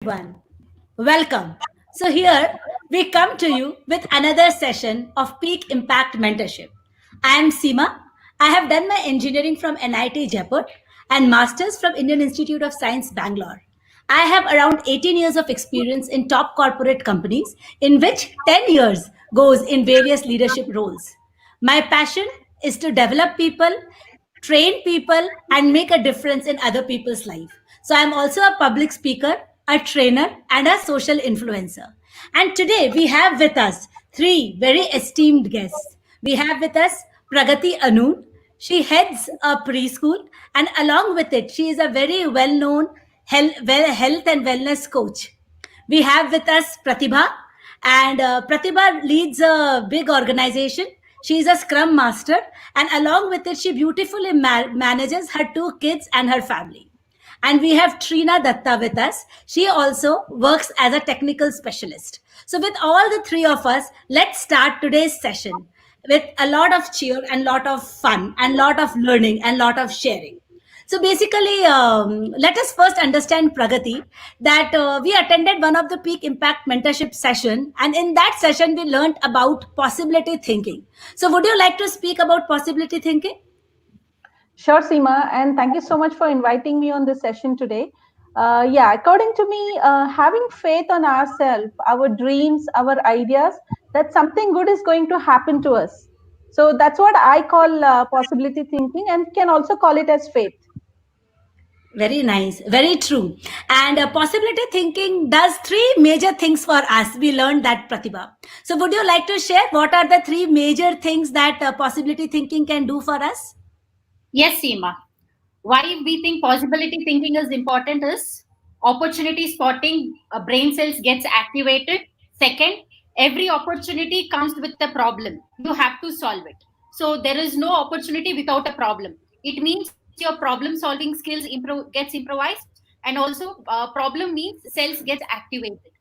everyone. Welcome. So, here we come to you with another session of Peak Impact Mentorship. I am Seema. I have done my engineering from NIT Jaipur and masters from Indian Institute of Science Bangalore. I have around 18 years of experience in top corporate companies, in which 10 years goes in various leadership roles. My passion is to develop people, train people, and make a difference in other people's life. So I'm also a public speaker, a trainer, and a social influencer. And today we have with us three very esteemed guests. We have with us Pragati Anu. She heads a preschool, and along with it, she is a very well-known health and wellness coach. We have with us Pratibha, and Pratibha leads a big organization. She is a scrum master, and along with it, she beautifully manages her two kids and her family. And we have Trina Datta with us. She also works as a technical specialist. So, with all the three of us, let's start today's session with a lot of cheer and lot of fun and lot of learning and lot of sharing. So basically, let us first understand Pragati that we attended one of the peak impact mentorship session, and in that session we learned about possibility thinking. So would you like to speak about possibility thinking? Sure, Seema, and thank you so much for inviting me on this session today. Yeah, according to me, having faith on ourselves, our dreams, our ideas, that something good is going to happen to us. So that's what I call possibility thinking, and can also call it as faith. Very nice, very true. And possibility thinking does three major things for us. We learned that, Pratibha. So would you like to share what are the three major things that possibility thinking can do for us? Yes, Seema. Why we think possibility thinking is important is opportunity spotting, brain cells gets activated. Second, every opportunity comes with a problem. You have to solve it. So there is no opportunity without a problem. It means your problem solving skills gets improvised, and also problem means cells gets activated.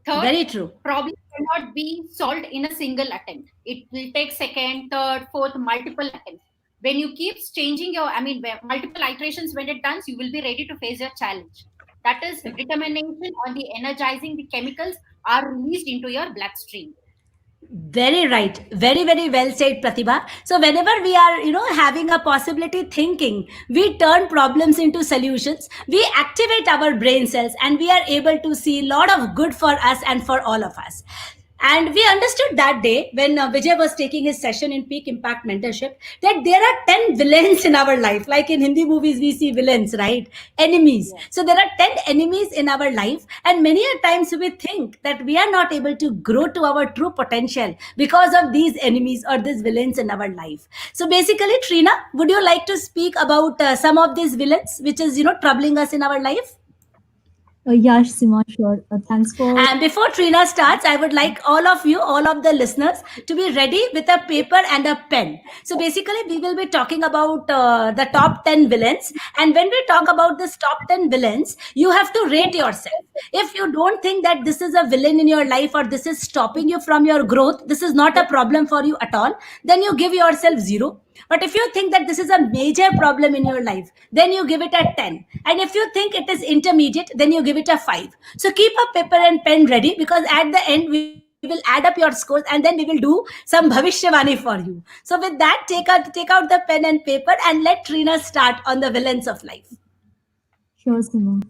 Third, Very true. problem cannot be solved in a single attempt. It will take second, third, fourth, multiple attempts. When you keep changing multiple iterations when it done, you will be ready to face your challenge. That is determination on the energizing the chemicals are released into your bloodstream. Very right. Very, very well said, Pratibha. So whenever we are, having a possibility thinking, we turn problems into solutions. We activate our brain cells and we are able to see a lot of good for us and for all of us. And we understood that day when Vijay was taking his session in Peak Impact Mentorship that there are 10 villains in our life. Like in Hindi movies, we see villains, right? Enemies. Yeah. So there are 10 enemies in our life. And many a times we think that we are not able to grow to our true potential because of these enemies or these villains in our life. So basically, Trina, would you like to speak about some of these villains which is, troubling us in our life? Yeah, Sima, sure. Thanks for. And before Trina starts, I would like all of you, all of the listeners, to be ready with a paper and a pen. So basically, we will be talking about the top 10 villains. And when we talk about this top 10 villains, you have to rate yourself. If you don't think that this is a villain in your life or this is stopping you from your growth, this is not a problem for you at all, then you give yourself 0. But if you think that this is a major problem in your life, then you give it a 10. And if you think it is intermediate, then you give it a 5. So keep a paper and pen ready because at the end, we will add up your scores and then we will do some bhavishyavani for you. So with that, take out the pen and paper and let Trina start on the villains of life. Sure, Sima.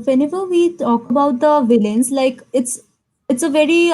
Whenever we talk about the villains, like it's a very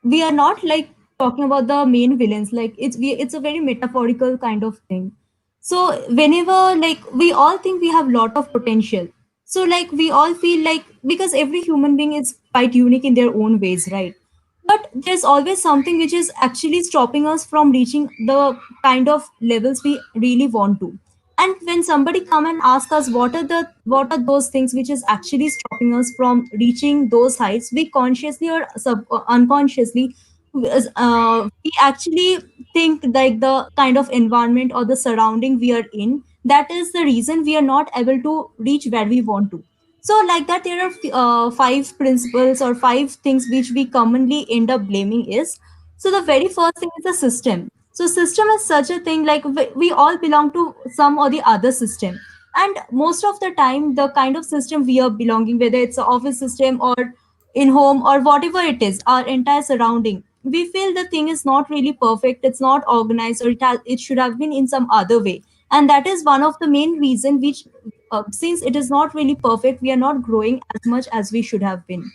we are not like talking about the main villains. Like it's a very metaphorical kind of thing. So whenever like we all think we have lot of potential. So like we all feel like because every human being is quite unique in their own ways, right? But there's always something which is actually stopping us from reaching the kind of levels we really want to. And when somebody come and ask us what are those things which is actually stopping us from reaching those heights, we consciously or unconsciously we actually think like the kind of environment or the surrounding we are in, that is the reason we are not able to reach where we want to. So like that there are five principles or five things which we commonly end up blaming is. So the very first thing is the system. So system is such a thing, like we all belong to some or the other system. And most of the time, the kind of system we are belonging, whether it's an office system or in home or whatever it is, our entire surrounding, we feel the thing is not really perfect, it's not organized, or it should have been in some other way. And that is one of the main reason which, since it is not really perfect, we are not growing as much as we should have been.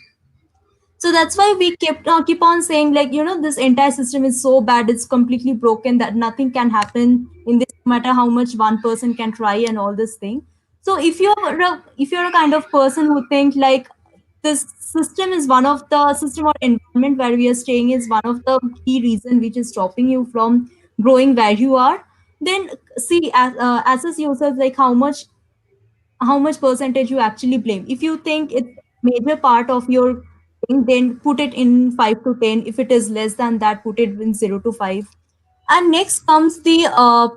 So that's why we keep on saying, like, this entire system is so bad, it's completely broken, that nothing can happen in this, no matter how much one person can try and all this thing. So if you're a kind of person who think like this system is one of the system or environment where we are staying is one of the key reason which is stopping you from growing where you are, then see, assess yourself, like how much percentage you actually blame. If you think it's major part of your thing, then put it in 5 to 10. If it is less than that, put it in 0 to 5. And next comes the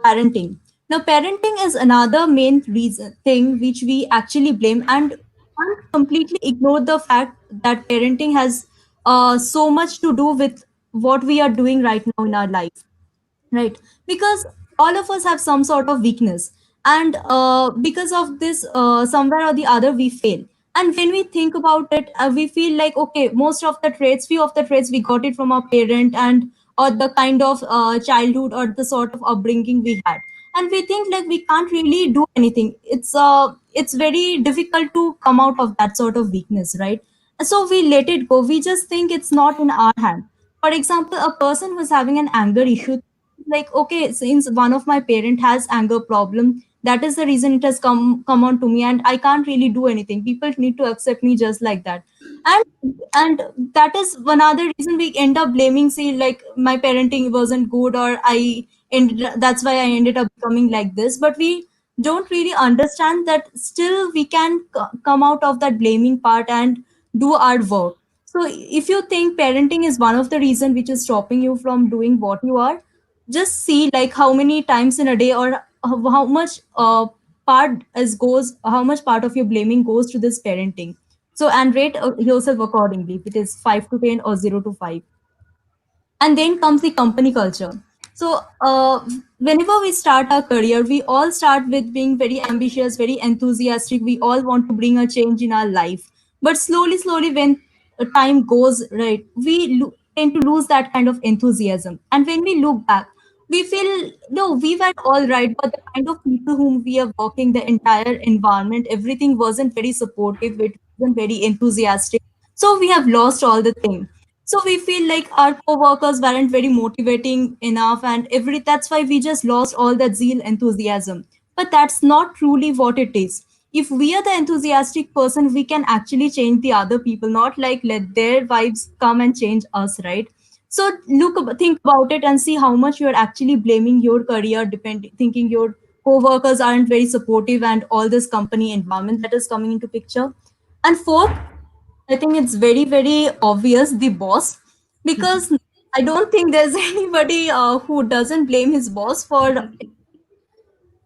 parenting. Now, parenting is another main reason thing which we actually blame, and can't completely ignore the fact that parenting has so much to do with what we are doing right now in our life, right? Because all of us have some sort of weakness, and because of this, somewhere or the other we fail. And when we think about it, we feel like, okay, most of the traits, few of the traits, we got it from our parent, and or the kind of childhood or the sort of upbringing we had. And we think like we can't really do anything. It's very difficult to come out of that sort of weakness, right? So we let it go. We just think it's not in our hand. For example, a person who's having an anger issue, like, okay, since one of my parent has anger problem, that is the reason it has come on to me, and I can't really do anything. People need to accept me just like that. And that is one other reason we end up blaming, say, like, my parenting wasn't good, or that's why I ended up becoming like this. But we don't really understand that still we can come out of that blaming part and do our work. So if you think parenting is one of the reason which is stopping you from doing what you are, just see like how many times in a day, or how much how much part of your blaming goes to this parenting. So, and rate yourself accordingly, if it is 5 to 10 or 0 to 5. And then comes the company culture. So whenever we start our career, we all start with being very ambitious, very enthusiastic, we all want to bring a change in our life. But slowly when time goes, right, we tend to lose that kind of enthusiasm. And when we look back, we feel, no, we were all right, but the kind of people whom we are working, the entire environment, everything wasn't very supportive, it wasn't very enthusiastic. So we have lost all the thing. So we feel like our co-workers weren't very motivating enough, and every that's why we just lost all that zeal, enthusiasm. But that's not truly what it is. If we are the enthusiastic person, we can actually change the other people, not like let their vibes come and change us, right? So think about it and see how much you're actually blaming your career, thinking your co-workers aren't very supportive, and all this company environment that is coming into picture. And fourth, I think it's very, very obvious, the boss, because I don't think there's anybody who doesn't blame his boss for.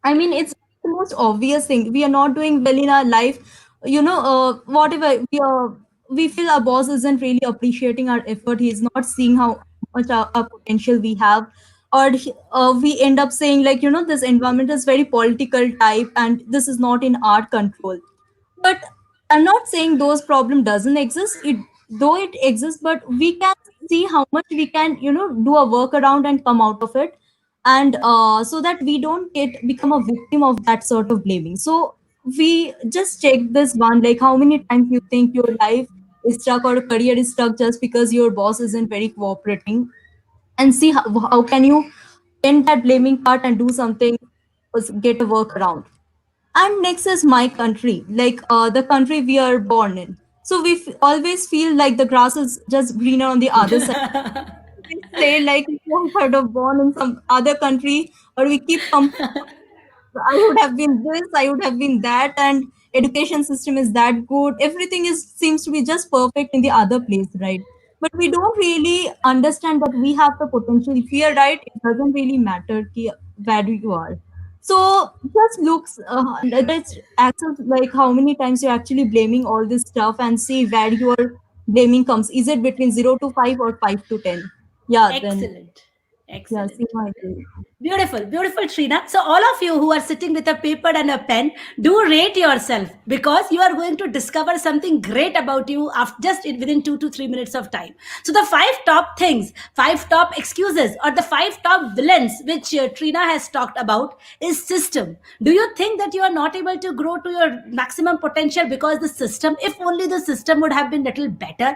I mean, it's the most obvious thing. We are not doing well in our life. Whatever we feel our boss isn't really appreciating our effort. He's not seeing how much our potential we have, or we end up saying like, this environment is very political type, and this is not in our control. But I'm not saying those problem doesn't exist, it though it exists, but we can see how much we can, do a workaround and come out of it. And so that we don't become a victim of that sort of blaming. So we just check this one, like how many times you think your life is stuck or career is stuck just because your boss isn't very cooperating, and see how can you end that blaming part and do something, get a workaround. And next is my country, like the country we are born in. So we always feel like the grass is just greener on the other side. We say like if we are kind of born in some other country, or we keep I would have been this, I would have been that, and education system is that good. Everything is seems to be just perfect in the other place, right? But we don't really understand that we have the potential. If we are right, it doesn't really matter where you are. So just looks, let's access like how many times you're actually blaming all this stuff, and see where your blaming comes. Is it between 0 to 5 or 5 to 10? Yeah, then Excellent. yeah, see Excellent. my view. Beautiful, beautiful, Trina. So, all of you who are sitting with a paper and a pen, do rate yourself because you are going to discover something great about you after within 2 to 3 minutes of time. So, the five top things, five top excuses, or the five top villains which Trina has talked about is system. Do you think that you are not able to grow to your maximum potential because the system, if only the system would have been little better?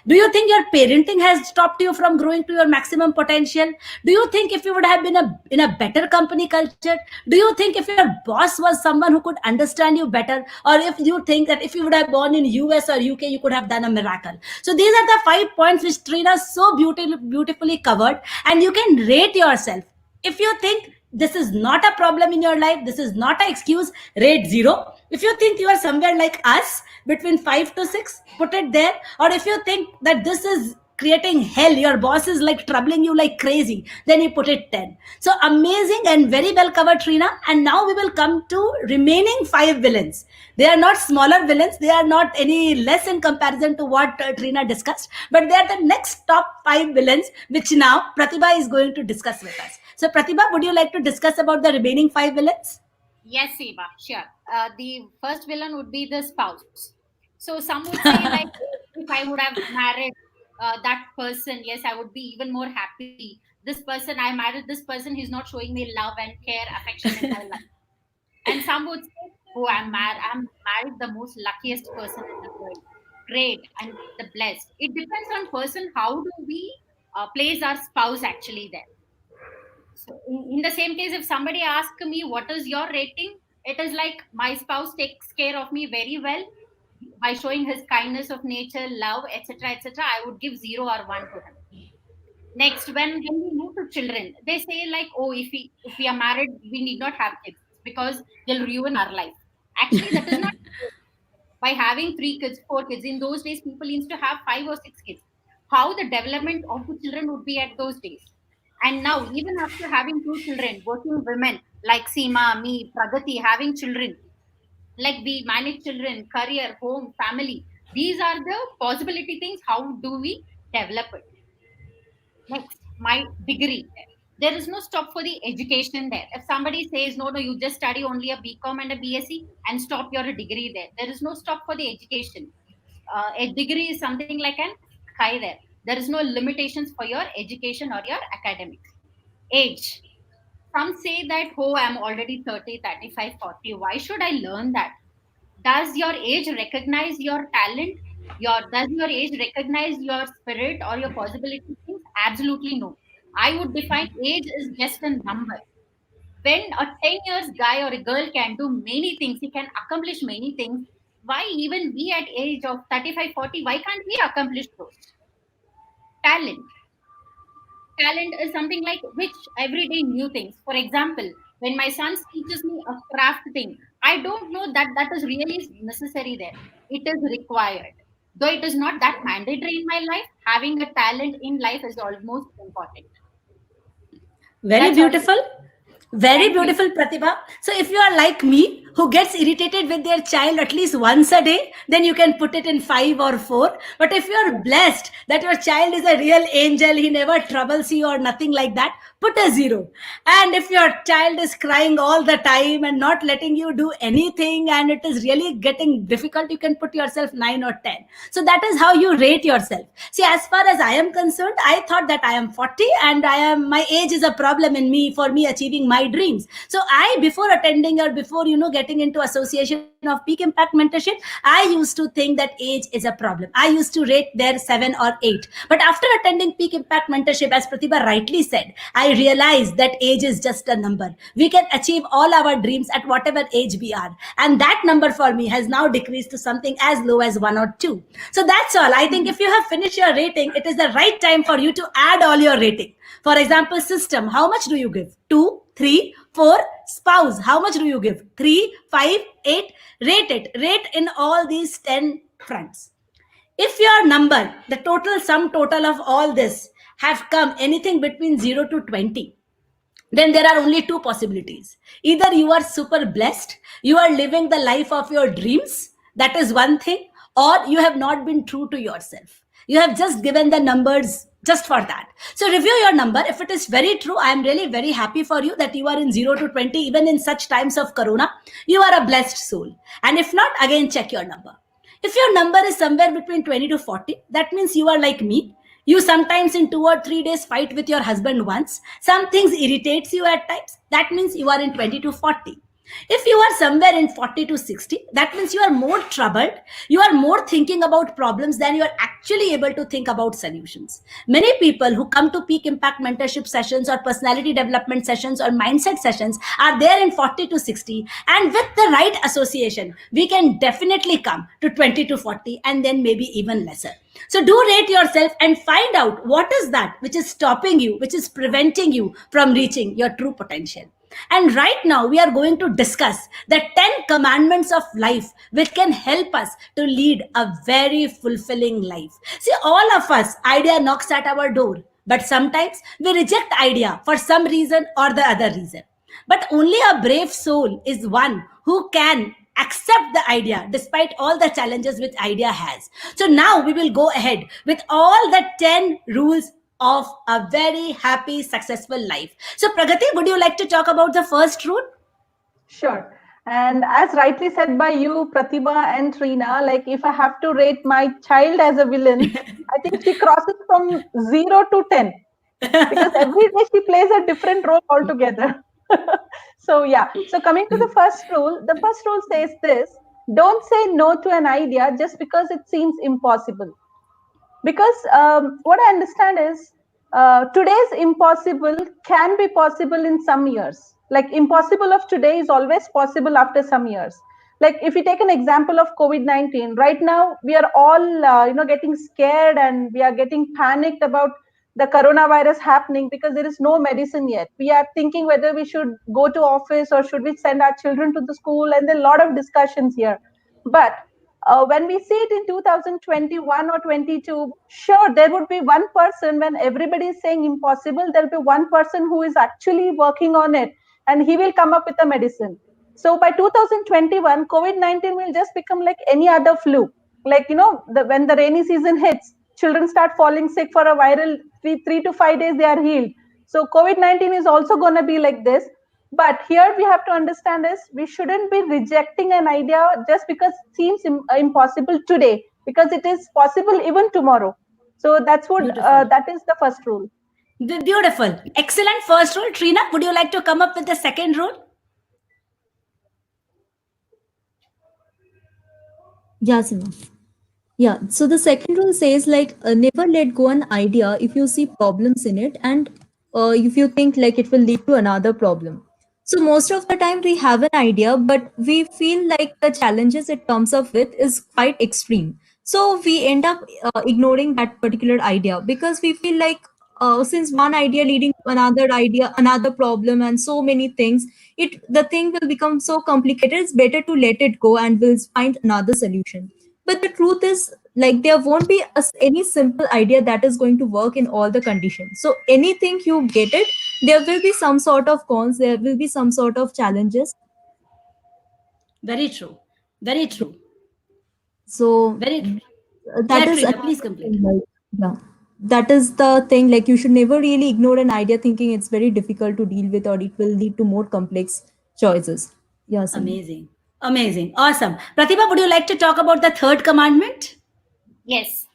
Do you think your parenting has stopped you from growing to your maximum potential? Do you think if you would have been in a better company culture? Do you think if your boss was someone who could understand you better, or if you think that if you would have born in US or UK you could have done a miracle? So these are the 5 points which Trina so beautifully covered, and you can rate yourself. If you think this is not a problem in your life, this is not an excuse, rate 0. If you think you are somewhere like us, between 5 to 6, put it there. Or if you think that this is creating hell, your boss is like troubling you like crazy, then you put it 10. So amazing and very well covered, Trina. And now we will come to remaining 5 villains. They are not smaller villains, they are not any less in comparison to what Trina discussed, but they are the next top 5 villains which now Pratibha is going to discuss with us. So Pratibha, would you like to discuss about the remaining 5 villains? Yes, Seema, sure. The first villain would be the spouse. So some would say, like, if I would have married that person, yes, I would be even more happy. This person, I married this person, he's not showing me love and care, affection in my life. And some would say, oh, I'm married the most luckiest person in the world. Great, and the blessed. It depends on person. How do we place our spouse actually there? So in the same case, if somebody asks me what is your rating, it is like my spouse takes care of me very well by showing his kindness of nature, love, etc., etc. I would give 0 or 1 to him. Next, when we move to children, they say like, oh, if we are married, we need not have kids because they'll ruin our life. Actually, that is not true. By having 3 kids, 4 kids. In those days, people used to have 5 or 6 kids. How the development of the children would be at those days. And now, even after having 2 children, working women like Seema, me, Pragati, having children, like we manage children, career, home, family. These are the possibility things. How do we develop it? Next, my degree. There is no stop for the education there. If somebody says, no, no, you just study only a BCom and a BSc and stop your degree there. There is no stop for the education. A degree is something like an sky there. There is no limitations for your education or your academics. Age. Some say that, oh, I'm already 30, 35, 40. Why should I learn that? Does your age recognize your talent? Does your age recognize your spirit or your possibility things? Absolutely no. I would define age is just a number. When a 10 years guy or a girl can do many things, he can accomplish many things. Why even we at age of 35, 40, why can't we accomplish those? Talent. Talent is something like which everyday new things. For example, when my son teaches me a craft thing, I don't know that that is really necessary there. It is required. Though it is not that mandatory in my life, having a talent in life is almost important. Very That's all. beautiful. Very Thank you. beautiful, Pratibha. So, if you are like me, who gets irritated with their child at least once a day, then you can put it in 5 or 4. But if you are blessed that your child is a real angel, he never troubles you or nothing like that, put a 0. And if your child is crying all the time and not letting you do anything, and it is really getting difficult, you can put yourself 9 or 10. So, that is how you rate yourself. See, as far as I am concerned, I thought that I am 40 and my age is a problem in me for me achieving my dreams. So I, before attending or before getting into association of peak impact mentorship, I used to think that age is a problem. I used to rate there 7 or 8. But after attending peak impact mentorship, as Pratibha rightly said, I realized that age is just a number. We can achieve all our dreams at whatever age we are, and that number for me has now decreased to something as low as 1 or 2. So that's all. I think if you have finished your rating, it is the right time for you to add all your rating. For example, system, how much do you give? 2, 3, 4. Spouse, how much do you give? 3, 5, 8. Rate it. Rate in all these 10 fronts. If your number, the total sum total of all this, have come anything between 0 to 20, then there are only two possibilities. Either you are super blessed, you are living the life of your dreams, that is one thing, or you have not been true to yourself. You have just given the numbers just for that. So review your number. If it is very true, I am really very happy for you that you are in 0 to 20, even in such times of corona. You are a blessed soul. And if not, again, check your number. If your number is somewhere between 20 to 40, that means you are like me. You sometimes in 2 or 3 days fight with your husband once. Some things irritates you at times. That means you are in 20 to 40. If you are somewhere in 40 to 60, that means you are more troubled. You are more thinking about problems than you are actually able to think about solutions. Many people who come to peak impact mentorship sessions or personality development sessions or mindset sessions are there in 40 to 60. And with the right association, we can definitely come to 20 to 40 and then maybe even lesser. So do rate yourself and find out what is that which is stopping you, which is preventing you from reaching your true potential. And right now, we are going to discuss the 10 commandments of life, which can help us to lead a very fulfilling life. See, all of us, idea knocks at our door, but sometimes we reject idea for some reason or the other reason. But only a brave soul is one who can accept the idea despite all the challenges which idea has. So now we will go ahead with all the 10 rules of a very happy, successful life. So, Pragati, would you like to talk about the first rule? Sure. And as rightly said by you, Pratibha and Trina, like if I have to rate my child as a villain, I think she crosses from 0 to 10 because every day she plays a different role altogether. So, yeah. So, coming to the first rule says this: don't say no to an idea just because it seems impossible. Because what I understand is today's impossible can be possible in some years. Like impossible of today is always possible after some years. Like if you take an example of COVID-19, right now we are all getting scared and we are getting panicked about the coronavirus happening because there is no medicine yet. We are thinking whether we should go to office or should we send our children to the school, and there are a lot of discussions here. But when we see it in 2021 or 22, sure, there would be one person when everybody is saying impossible, there'll be one person who is actually working on it and he will come up with a medicine. So by 2021, COVID 19 will just become like any other flu. Like, when the rainy season hits, children start falling sick for a viral 3 to 5 days, they are healed. So COVID 19 is also going to be like this. But here we have to understand is we shouldn't be rejecting an idea just because it seems impossible today, because it is possible even tomorrow. So that's what Beautiful. that is the first rule. Beautiful. Excellent first rule. Trina, would you like to come up with the second rule? Yeah, Sima. Yeah, so the second rule says like never let go an idea if you see problems in it and if you think like it will lead to another problem. So most of the time we have an idea, but we feel like the challenges it comes up with is quite extreme. So we end up ignoring that particular idea because we feel like since one idea leading to another idea, another problem, and so many things, the thing will become so complicated. It's better to let it go and we'll find another solution. But the truth is, like, there won't be any simple idea that is going to work in all the conditions. So, anything you get it, there will be some sort of cons, there will be some sort of challenges. Very true. Very true. So, Very true. that Yeah, is Trina, please another complete. thing. Like, yeah, that is the thing. Like, you should never really ignore an idea thinking it's very difficult to deal with or it will lead to more complex choices. Yeah, Seema. Amazing. Amazing. Awesome. Pratibha, would you like to talk about the third commandment? Yes.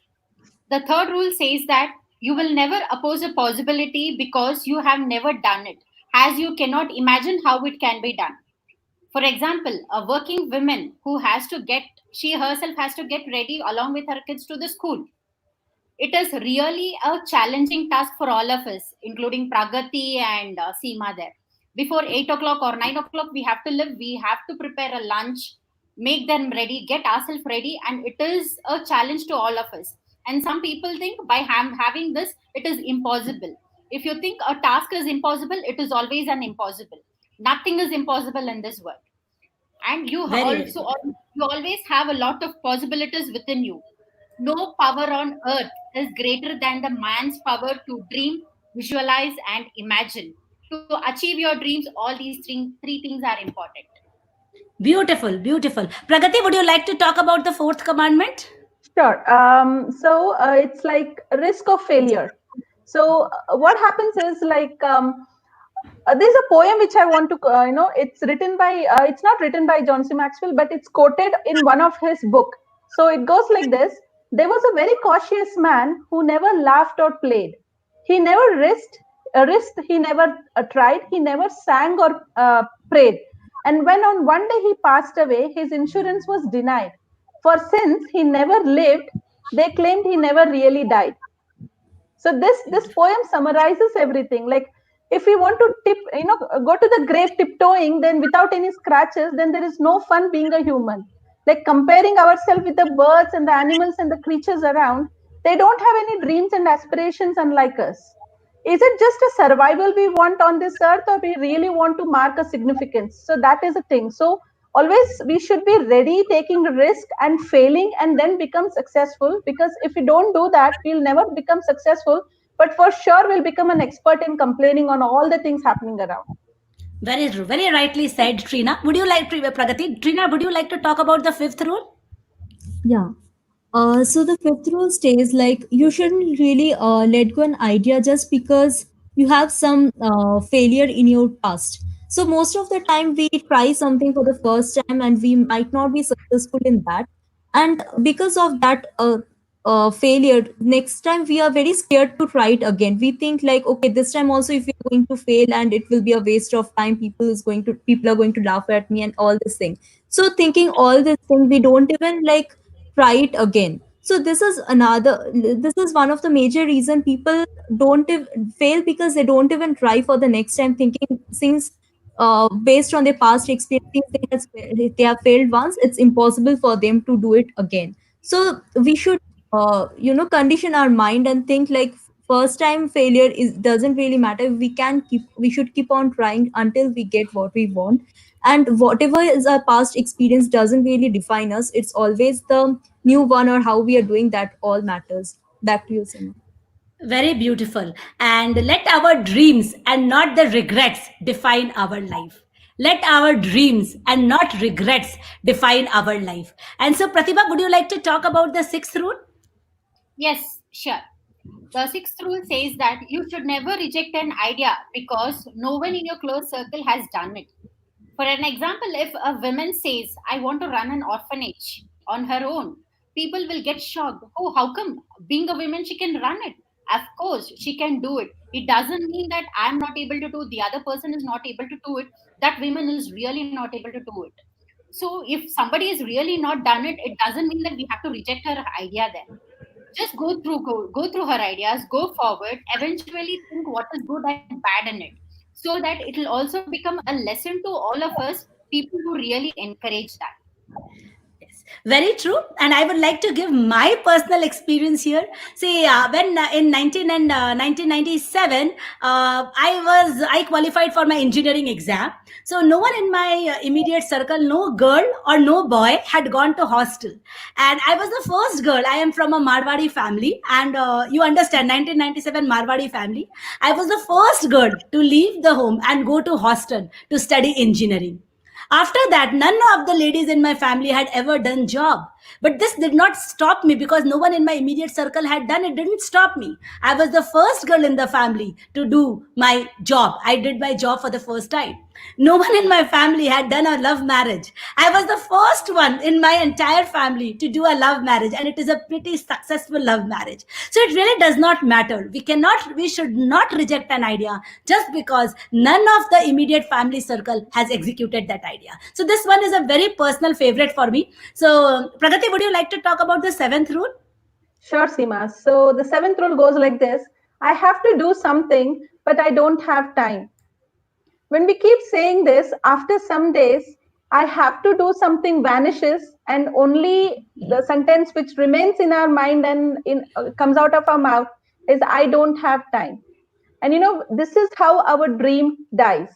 The third rule says that you will never oppose a possibility because you have never done it, as you cannot imagine how it can be done. For example, a working woman who she herself has to get ready along with her kids to the school. It is really a challenging task for all of us, including Pragati and Seema there. Before 8 o'clock or 9 o'clock, we have to live, we have to prepare a lunch, make them ready, get ourselves ready, and it is a challenge to all of us. And some people think by having this, it is impossible. If you think a task is impossible, it is always an impossible. Nothing is impossible in this world, and Very, very good. you always have a lot of possibilities within you. No power on earth is greater than the man's power to dream, visualize, and imagine. To achieve your dreams, all these three things are important. Beautiful, beautiful. Pragati, would you like to talk about the fourth commandment? Sure. So it's like risk of failure. So what happens is like there's a poem which I want to, it's written by, it's not written by John C. Maxwell, but it's quoted in one of his book. So it goes like this: There was a very cautious man who never laughed or played. He never risked, he never tried, he never sang or prayed. And when on one day he passed away, his insurance was denied. For since he never lived, they claimed he never really died. So this poem summarizes everything. Like if we want to go to the grave tiptoeing, then without any scratches, then there is no fun being a human. Like comparing ourselves with the birds and the animals and the creatures around, they don't have any dreams and aspirations unlike us. Is it just a survival we want on this earth, or we really want to mark a significance? So that is a thing. So always we should be ready, taking risk and failing, and then become successful, because if we don't do that, we'll never become successful, but for sure we'll become an expert in complaining on all the things happening around. Very true. Very rightly said, Trina. Would you like to, Pragati? Trina, would you like to talk about the fifth rule? Yeah. So the fifth rule stays like you shouldn't really let go an idea just because you have some failure in your past. So most of the time we try something for the first time and we might not be successful in that, and because of that failure, next time we are very scared to try it again. We think like, okay, this time also if we're going to fail and it will be a waste of time, people are going to laugh at me and all this thing. So thinking all this thing, we don't even like try it again. So this is one of the major reason people fail, because they don't even try for the next time, thinking since based on their past experiences they have failed once, it's impossible for them to do it again. So we should condition our mind and think like first time failure is doesn't really matter. We should keep on trying until we get what we want, and whatever is our past experience doesn't really define us. It's always the new one or how we are doing that all matters. Back to you, Sima. Very beautiful. And let our dreams and not the regrets define our life. Let our dreams and not regrets define our life. And so, Pratibha, would you like to talk about the sixth rule? Yes, sure. The sixth rule says that you should never reject an idea because no one in your close circle has done it. For an example, if a woman says, I want to run an orphanage on her own, people will get shocked. Oh, how come? Being a woman, she can run it. Of course, she can do it. It doesn't mean that I'm not able to do, the other person is not able to do it. That woman is really not able to do it. So if somebody is really not done it, it doesn't mean that we have to reject her idea then. Just go through her ideas, go forward, eventually think what is good and bad in it, so that it will also become a lesson to all of us, people who really encourage that. Yes, very true. And I would like to give my personal experience here. See, when in 1997, I qualified for my engineering exam. So no one in my immediate circle, no girl or no boy, had gone to hostel, and I was the first girl. I am from a Marwadi family, and you understand, 1997 Marwadi family. I was the first girl to leave the home and go to hostel to study engineering. After that, none of the ladies in my family had ever done job. But this did not stop me, because no one in my immediate circle had done it. Didn't stop me. I was the first girl in the family to do my job. I did my job for the first time. No one in my family had done a love marriage. I was the first one in my entire family to do a love marriage, and it is a pretty successful love marriage. So it really does not matter. We should not reject an idea just because none of the immediate family circle has executed that idea. So this one is a very personal favorite for me. So, Pragati, would you like to talk about the seventh rule? Sure, Seema. So the seventh rule goes like this: I have to do something, but I don't have time. When we keep saying this, after some days, I have to do something vanishes, and only the sentence which remains in our mind and comes out of our mouth is, I don't have time. And this is how our dream dies.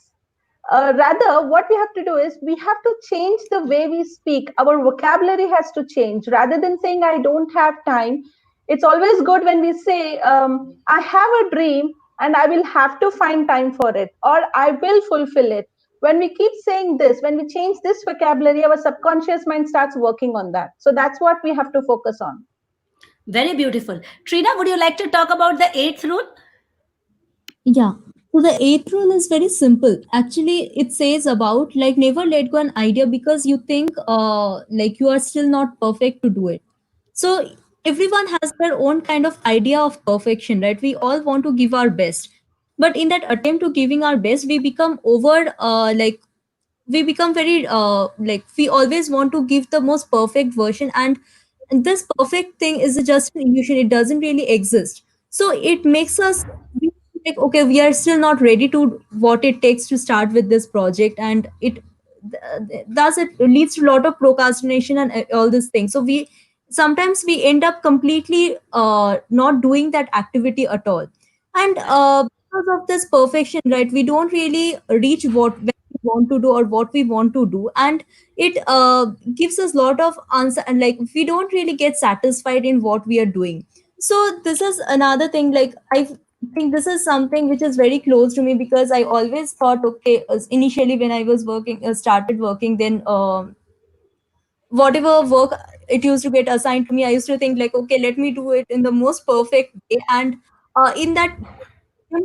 Rather, what we have to do is we have to change the way we speak. Our vocabulary has to change. Rather than saying, I don't have time, it's always good when we say, I have a dream and I will have to find time for it, or I will fulfill it. When we keep saying this, when we change this vocabulary, our subconscious mind starts working on that. So that's what we have to focus on. Very beautiful. Trina, would you like to talk about the eighth rule? Yeah. So the eighth rule is very simple. Actually, it says about like never let go an idea because you think like you are still not perfect to do it. So everyone has their own kind of idea of perfection, right? We all want to give our best, but in that attempt to giving our best, we become over we become very like we always want to give the most perfect version, and this perfect thing is just an illusion. It doesn't really exist. So it makes us we feel like okay, we are still not ready to what it takes to start with this project, and thus it leads to a lot of procrastination and all these things. So we sometimes we end up completely not doing that activity at all. And because of this perfection, right, we don't really reach what we want to do or what we want to do, and it gives us a lot of answer, and like we don't really get satisfied in what we are doing. So this is another thing, like I think this is something which is very close to me, because I always thought okay, initially when I was working started working, then whatever work it used to get assigned to me, I used to think like okay, let me do it in the most perfect way. And in that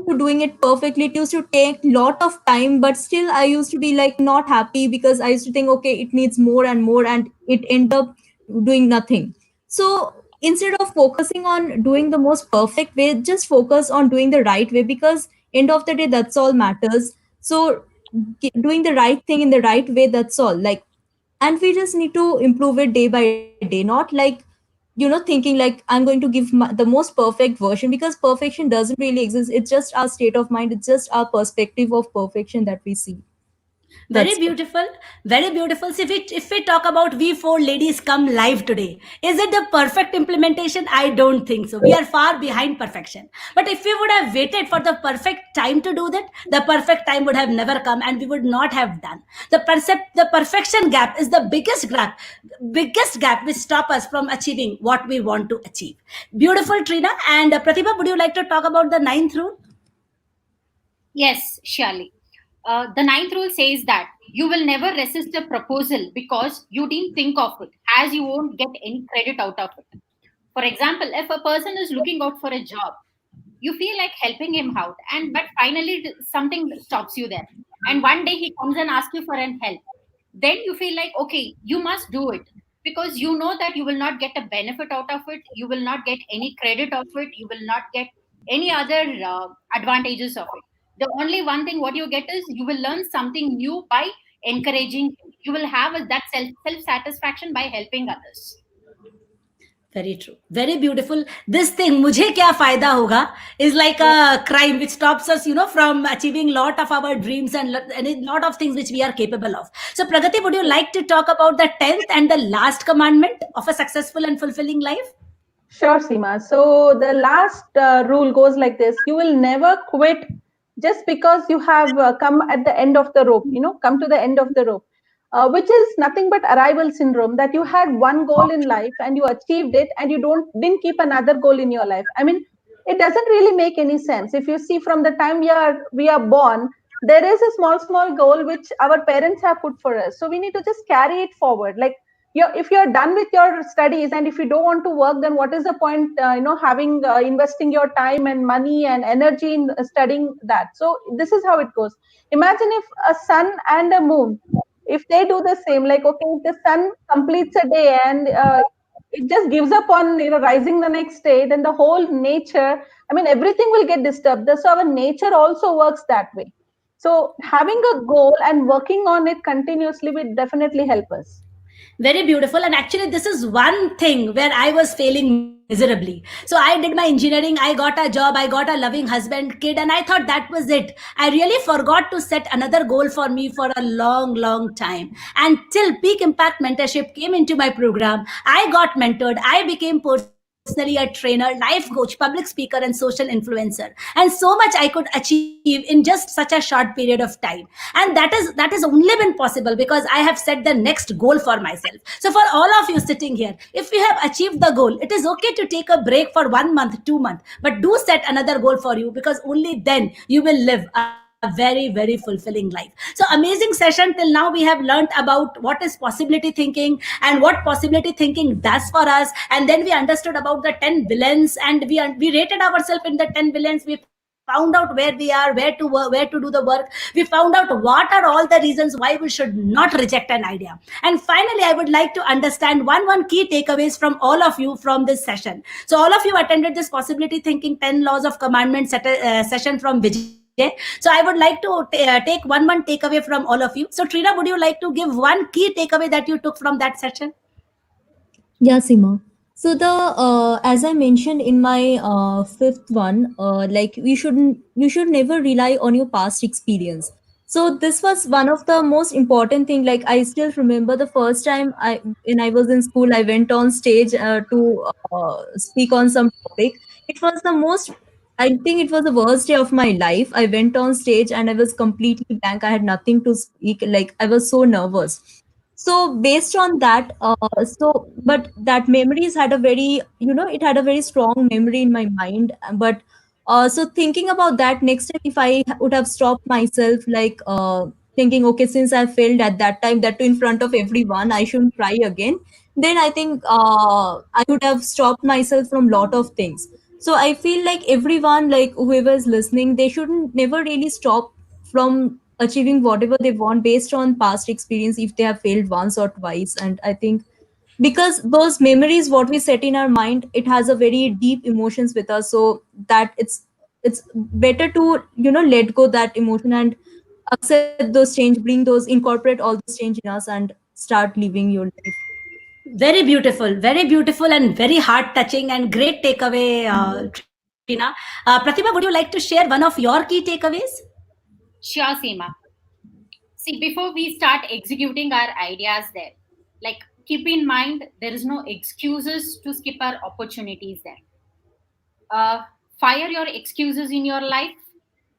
to doing it perfectly, it used to take lot of time, but still I used to be like not happy, because I used to think okay, it needs more and more, and it end up doing nothing. So instead of focusing on doing the most perfect way, just focus on doing the right way, because end of the day that's all matters. So doing the right thing in the right way, that's all. Like, and we just need to improve it day by day, not like thinking like I'm going to give the most perfect version, because perfection doesn't really exist. It's just our state of mind, it's just our perspective of perfection that we see. Very That's all. beautiful, very beautiful. So if we talk about we four ladies come live today, is it the perfect implementation? I don't think so. We are far behind perfection. But if we would have waited for the perfect time to do that, the perfect time would have never come, and we would not have done. The perfection gap is the biggest gap which stop us from achieving what we want to achieve. Beautiful, Trina. And Pratibha, would you like to talk about the ninth rule? Yes, surely. The ninth rule says that you will never resist a proposal because you didn't think of it, as you won't get any credit out of it. For example, if a person is looking out for a job, you feel like helping him out, and but finally something stops you there. And one day he comes and asks you for an help. Then you feel like okay, you must do it because you know that you will not get a benefit out of it, you will not get any credit of it, you will not get any other advantages of it. The only one thing what you get is you will learn something new by encouraging him. You will have that self satisfaction by helping others. Very true. Very beautiful. This thing, mujhe kya fayda hoga, is like a crime which stops us, from achieving lot of our dreams and a lot of things which we are capable of. So, Pragati, would you like to talk about the 10th and the last commandment of a successful and fulfilling life? Sure, Seema. So the last rule goes like this: you will never quit just because you have come at the end of the rope, come to the end of the rope, which is nothing but arrival syndrome, that you had one goal in life and you achieved it and you didn't keep another goal in your life. I mean, it doesn't really make any sense. If you see from the time we are born, there is a small goal which our parents have put for us. So we need to just carry it forward. Like, if you're done with your studies and if you don't want to work, then what is the point having investing your time and money and energy in studying that? So this is how it goes. Imagine if a sun and a moon, if they do the same, like okay, if the sun completes a day and it just gives up on rising the next day, then the whole nature, I mean, everything will get disturbed. So our nature also works that way. So having a goal and working on it continuously will definitely help us. Very beautiful. And actually, this is one thing where I was failing miserably. So I did my engineering, I got a job, I got a loving husband, kid, and I thought that was it. I really forgot to set another goal for me for a long, long time. Until Peak Impact Mentorship came into my program, I got mentored, I became personally a trainer, life coach, public speaker, and social influencer. And so much I could achieve in just such a short period of time. And that is only been possible because I have set the next goal for myself. So for all of you sitting here, if you have achieved the goal, it is okay to take a break for 1 month, 2 months, but do set another goal for you, because only then you will live a better life. very, very fulfilling life. So amazing session. Till now we have learned about what is possibility thinking and what possibility thinking does for us, and then we understood about the 10 villains, and we rated ourselves in the 10 villains. We found out where we are, where to work, where to do the work. We found out what are all the reasons why we should not reject an idea. And finally, I would like to understand one key takeaways from all of you from this session. So all of you attended this possibility thinking 10 laws of commandment session from Vijay. So I would like to take one takeaway from all of you. So Trina, would you like to give one key takeaway that you took from that session? Yeah, Sima. So the as I mentioned in my fifth one, like you should never rely on your past experience. So this was one of the most important thing. Like I still remember the first time when I was in school, I went on stage to speak on some topic. It was the most. I think it was the worst day of my life. I went on stage and I was completely blank. I had nothing to speak. Like I was so nervous. So based on that, but that memories had a very, it had a very strong memory in my mind. But so thinking about that next time, if I would have stopped myself, like thinking, okay, since I failed at that time, that too in front of everyone, I shouldn't try again. Then I think I would have stopped myself from lot of things. So I feel like everyone, like whoever is listening, they shouldn't never really stop from achieving whatever they want based on past experience if they have failed once or twice. And I think because those memories what we set in our mind, it has a very deep emotions with us, so that it's better to let go that emotion and accept those change, bring those, incorporate all those change in us and start living your life. Very beautiful, and very heart touching and great takeaway, Trina. Pratibha, would you like to share one of your key takeaways? Sure, Seema. See, before we start executing our ideas there, like keep in mind there is no excuses to skip our opportunities there. uh, Fire your excuses in your life.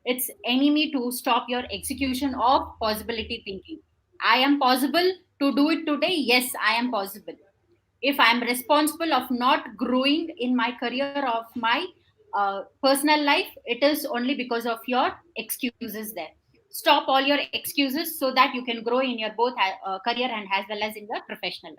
It's enemy to stop your execution of possibility thinking. I am possible to do it today. Yes, I am possible. If I am responsible of not growing in my career, of my personal life, it is only because of your excuses there. Stop all your excuses so that you can grow in your both career and as well as in your professional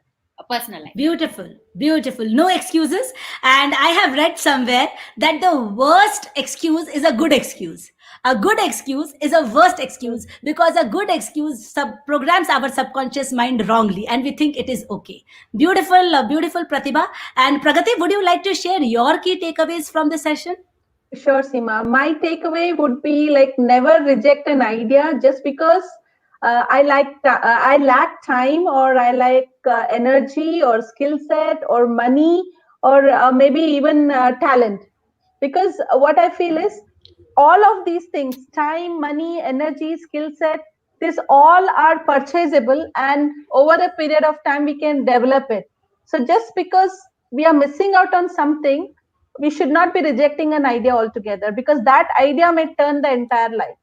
personal life. Beautiful, beautiful. No excuses. And I have read somewhere that the worst excuse is a good excuse. A good excuse is a worst excuse, because a good excuse programs our subconscious mind wrongly and we think it is okay. Beautiful, beautiful, Pratibha. And Pragati, would you like to share your key takeaways from the session? Sure, Seema. My takeaway would be like never reject an idea just because I lack time, or I lack energy or skill set or money, or maybe even talent. Because what I feel is all of these things, time, money, energy, skill set, this all are purchasable, and over a period of time we can develop it. So just because we are missing out on something, we should not be rejecting an idea altogether, because that idea may turn the entire life.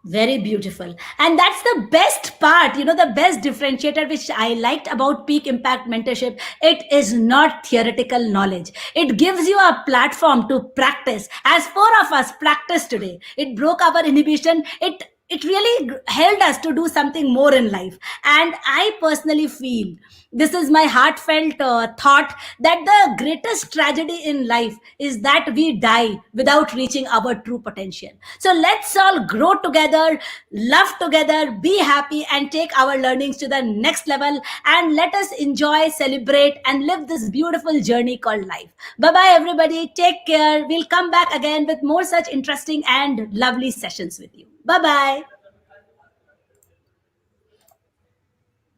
Very beautiful. And that's the best part, the best differentiator which I liked about peak impact mentorship. It is not theoretical knowledge. It gives you a platform to practice. As four of us practice today, it broke our inhibition. It really helped us to do something more in life. And I personally feel, this is my heartfelt thought, that the greatest tragedy in life is that we die without reaching our true potential. So let's all grow together, love together, be happy, and take our learnings to the next level. And let us enjoy, celebrate, and live this beautiful journey called life. Bye bye, everybody. Take care. We'll come back again with more such interesting and lovely sessions with you. Bye bye.